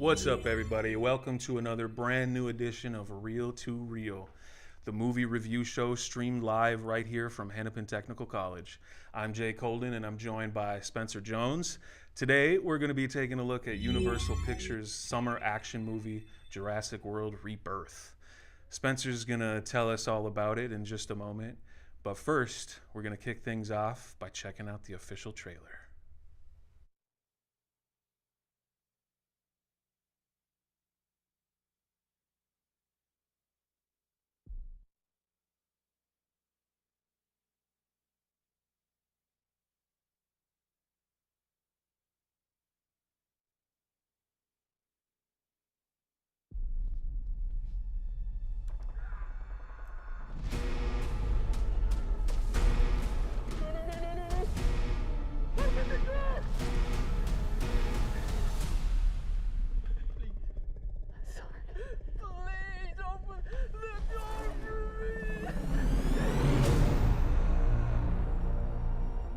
What's up, everybody? Welcome to another brand new edition of Real to Real, the movie review show streamed live right here from Hennepin Technical College. I'm Jay Colden, and I'm joined by Spencer Jones. Today, we're going to be taking a look at Universal Pictures' summer action movie, Jurassic World Rebirth. Spencer's going to tell us all about it in just a moment, but first, we're going to kick things off by checking out the official trailer.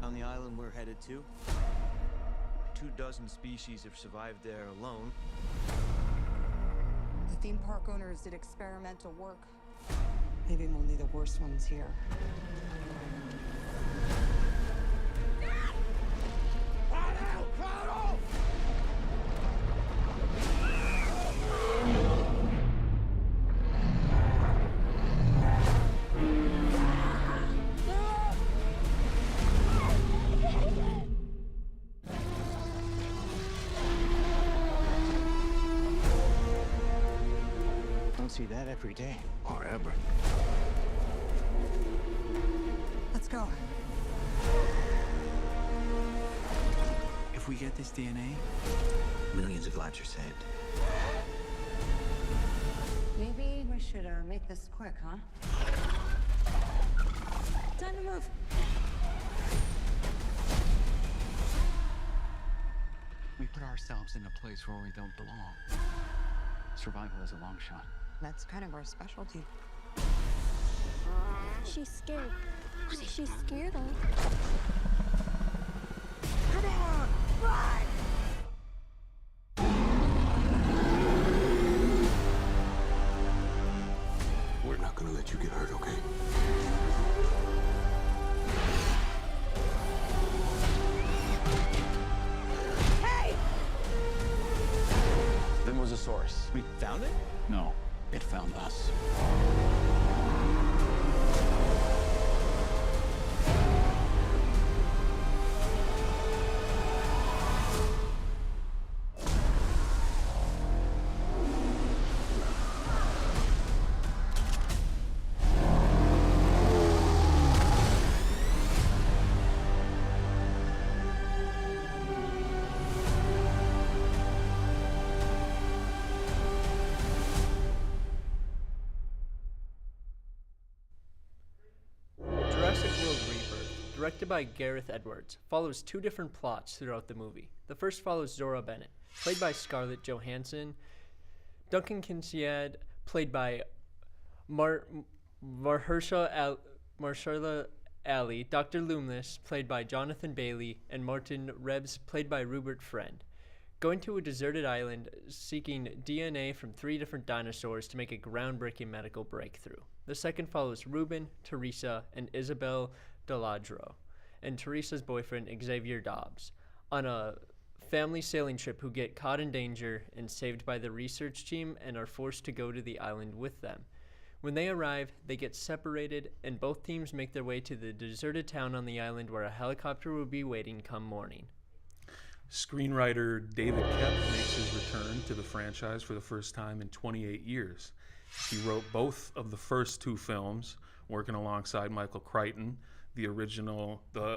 On the island we're headed to, 24 species have survived there alone. The theme park owners did experimental work, leaving only the worst ones here. Don't see that every day, or ever. Let's go. If we get this DNA, Millions of lives are saved. Maybe we should make this quick, huh? Time to move. we put ourselves in a place where we don't belong. Survival is a long shot. That's kind of our specialty. She's scared. She's scared of. Come on, run! We're not gonna let you get hurt, okay? Hey! Then was a source. We found it? No, it found us. Jurassic World Rebirth, directed by Gareth Edwards, follows two different plots throughout the movie. The first follows Zora Bennett, played by Scarlett Johansson, Duncan Kincaid, played by Mahershala Ali, Dr. Loomis, played by Jonathan Bailey, and Martin Rebs, played by Rupert Friend, going to a deserted island seeking DNA from three different dinosaurs to make a groundbreaking medical breakthrough. The second follows Ruben, Teresa, and Isabel Deladro, and Teresa's boyfriend Xavier Dobbs, on a family sailing trip who get caught in danger and saved by the research team and are forced to go to the island with them. When they arrive, they get separated, and both teams make their way to the deserted town on the island where a helicopter will be waiting come morning. Screenwriter David Koepp makes his return to the franchise for the first time in 28 years. He wrote both of the first two films, working alongside Michael Crichton, the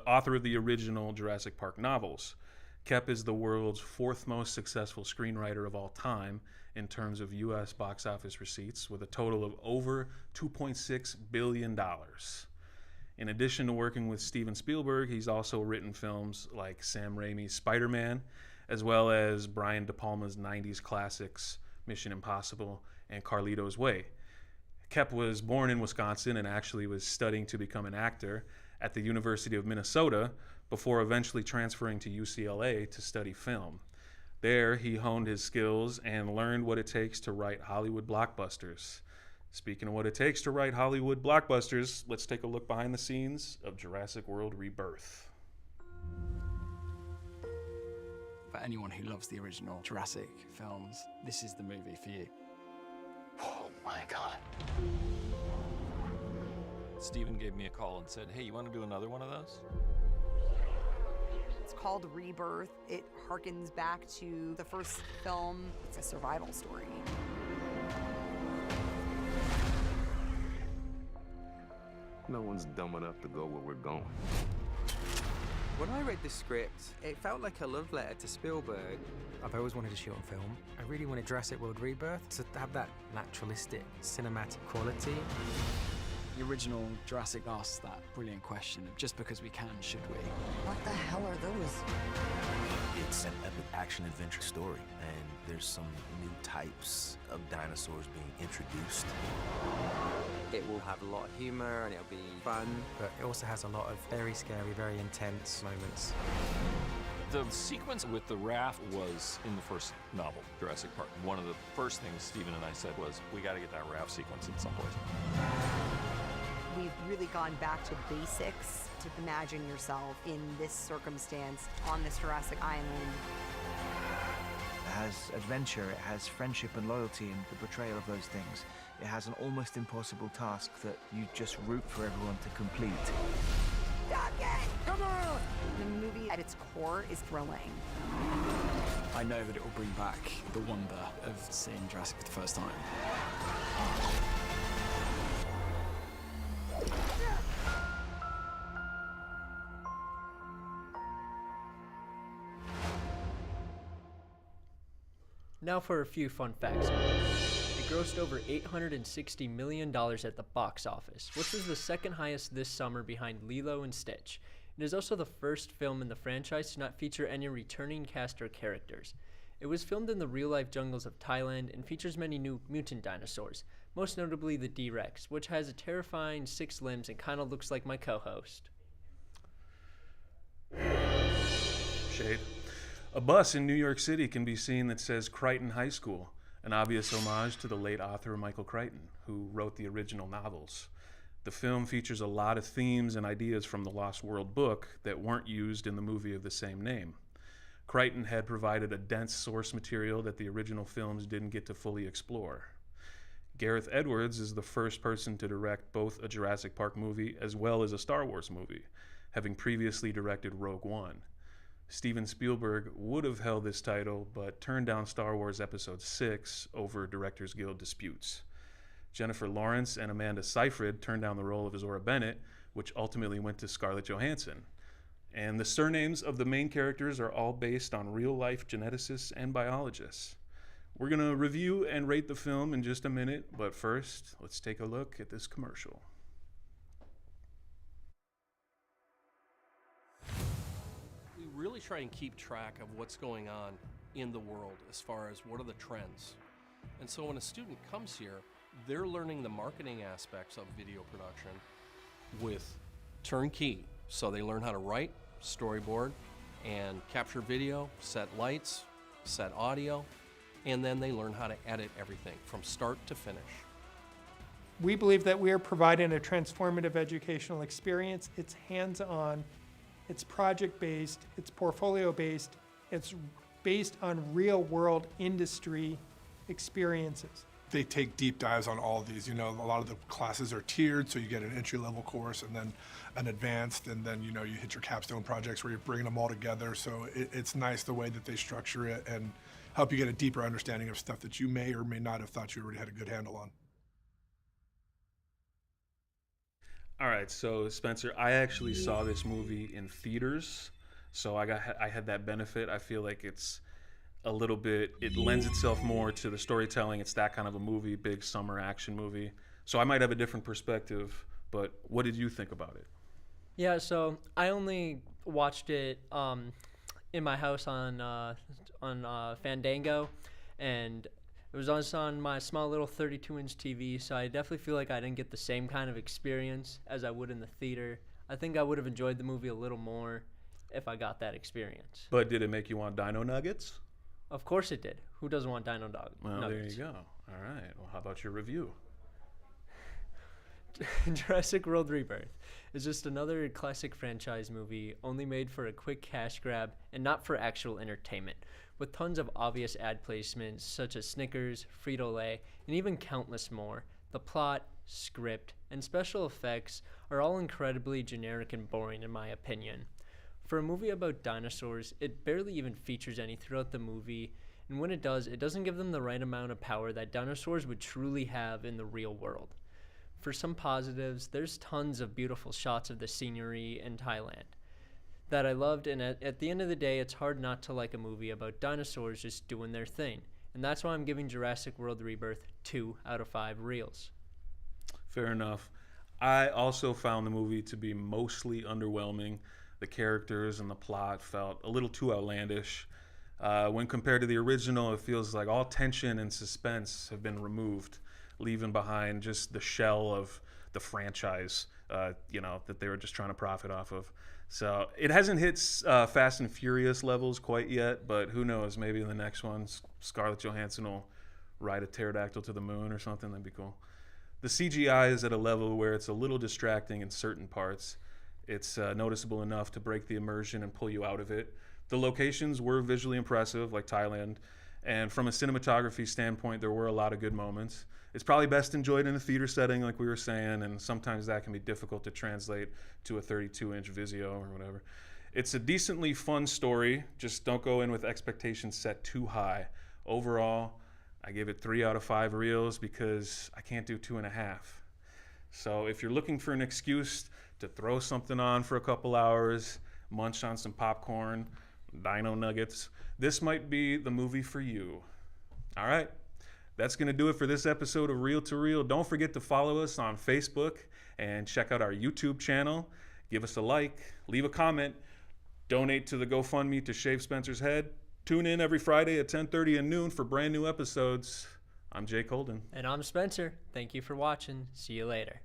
author of the original Jurassic Park novels. Koepp is the world's fourth most successful screenwriter of all time in terms of U.S. box office receipts, with a total of over $2.6 billion. In addition to working with Steven Spielberg, he's also written films like Sam Raimi's Spider-Man, as well as Brian De Palma's 90s classics Mission Impossible and Carlito's Way. Koepp was born in Wisconsin and actually was studying to become an actor at the University of Minnesota before eventually transferring to UCLA to study film. There, he honed his skills and learned what it takes to write Hollywood blockbusters. Speaking of what it takes to write Hollywood blockbusters, let's take a look behind the scenes of Jurassic World Rebirth. For anyone who loves the original Jurassic films, this is the movie for you. Oh my God. Steven gave me a call and said, hey, you want to do another one of those? It's called Rebirth. It harkens back to the first film. It's a survival story. No one's dumb enough to go where we're going. When I read the script, it felt like a love letter to Spielberg. I've always wanted to shoot on film. I really wanted Jurassic World Rebirth to have that naturalistic, cinematic quality. The original Jurassic asks that brilliant question of just because we can, should we? What the hell are those? It's an epic action-adventure story, and there's some new types of dinosaurs being introduced. It will have a lot of humor and it'll be fun. But it also has a lot of very scary, very intense moments. The sequence with the raft was in the first novel, Jurassic Park. One of the first things Steven and I said was, we got to get that raft sequence in someplace. We've really gone back to basics to imagine yourself in this circumstance on this Jurassic Island. It has adventure, it has friendship and loyalty and the betrayal of those things. It has an almost impossible task that you just root for everyone to complete. Come on! The movie at its core is thrilling. I know that it will bring back the wonder of seeing Jurassic for the first time. Now for a few fun facts. It grossed over $860 million at the box office, which was the second highest this summer behind Lilo and Stitch. It is also the first film in the franchise to not feature any returning cast or characters. It was filmed in the real-life jungles of Thailand and features many new mutant dinosaurs, most notably the D-Rex, which has a terrifying 6 limbs and kind of looks like my co-host. Shade. A bus in New York City can be seen that says Crichton High School, an obvious homage to the late author Michael Crichton, who wrote the original novels. The film features a lot of themes and ideas from the Lost World book that weren't used in the movie of the same name. Crichton had provided a dense source material that the original films didn't get to fully explore. Gareth Edwards is the first person to direct both a Jurassic Park movie as well as a Star Wars movie, having previously directed Rogue One. Steven Spielberg would have held this title, but turned down Star Wars Episode 6 over Directors Guild disputes. Jennifer Lawrence and Amanda Seyfried turned down the role of Zora Bennett, which ultimately went to Scarlett Johansson. And the surnames of the main characters are all based on real-life geneticists and biologists. We're going to review and rate the film in just a minute, but first, let's take a look at this commercial. We really try and keep track of what's going on in the world as far as what are the trends. And so when a student comes here, they're learning the marketing aspects of video production with turnkey. So they learn how to write, storyboard, and capture video, set lights, set audio, and then they learn how to edit everything from start to finish. We believe that we are providing a transformative educational experience. It's hands-on, it's project-based, it's portfolio-based, it's based on real-world industry experiences. They take deep dives on all of these. You know, a lot of the classes are tiered, so you get an entry-level course and then an advanced, and then, you know, you hit your capstone projects where you're bringing them all together. So it's nice the way that they structure it and help you get a deeper understanding of stuff that you may or may not have thought you already had a good handle on. All right, so Spencer, I actually saw this movie in theaters, so I had that benefit. I feel like it's a little bit, it lends itself more to the storytelling. It's that kind of a movie, big summer action movie. So I might have a different perspective, but what did you think about it? Yeah, so I only watched it in my house on Fandango, and it was also on my small little 32-inch TV, so I definitely feel like I didn't get the same kind of experience as I would in the theater. I think I would have enjoyed the movie a little more if I got that experience. But did it make you want dino nuggets? Of course it did. Who doesn't want Dino Dog? Well, nuggets? there you go. All right. Well, how about your review? Jurassic World Rebirth is just another classic franchise movie, only made for a quick cash grab and not for actual entertainment, with tons of obvious ad placements such as Snickers, Frito-Lay, and even countless more. The plot, script, and special effects are all incredibly generic and boring in my opinion. For a movie about dinosaurs, it barely even features any throughout the movie, and when it does, it doesn't give them the right amount of power that dinosaurs would truly have in the real world. For some positives, there's tons of beautiful shots of the scenery in Thailand that I loved, and at the end of the day, it's hard not to like a movie about dinosaurs just doing their thing. And that's why I'm giving Jurassic World Rebirth 2 out of 5 reels. Fair enough. I also found the movie to be mostly underwhelming. The characters and the plot felt a little too outlandish. When compared to the original, it feels like all tension and suspense have been removed, leaving behind just the shell of the franchise, that they were just trying to profit off of. So it hasn't hit Fast and Furious levels quite yet, but who knows? Maybe in the next one, Scarlett Johansson will ride a pterodactyl to the moon or something. That'd be cool. The CGI is at a level where it's a little distracting in certain parts. It's noticeable enough to break the immersion and pull you out of it. The locations were visually impressive, like Thailand, and from a cinematography standpoint, there were a lot of good moments. It's probably best enjoyed in a theater setting, like we were saying, and sometimes that can be difficult to translate to a 32-inch Vizio or whatever. It's a decently fun story, just don't go in with expectations set too high. Overall, I give it 3 out of 5 reels because I can't do 2.5. So if you're looking for an excuse to throw something on for a couple hours, munch on some popcorn, dino nuggets, this might be the movie for you. All right. That's going to do it for this episode of Reel to Reel. Don't forget to follow us on Facebook and check out our YouTube channel. Give us a like, leave a comment, donate to the GoFundMe to shave Spencer's head. Tune in every Friday at 10:30 and noon for brand new episodes. I'm Jake Holden. And I'm Spencer. Thank you for watching. See you later.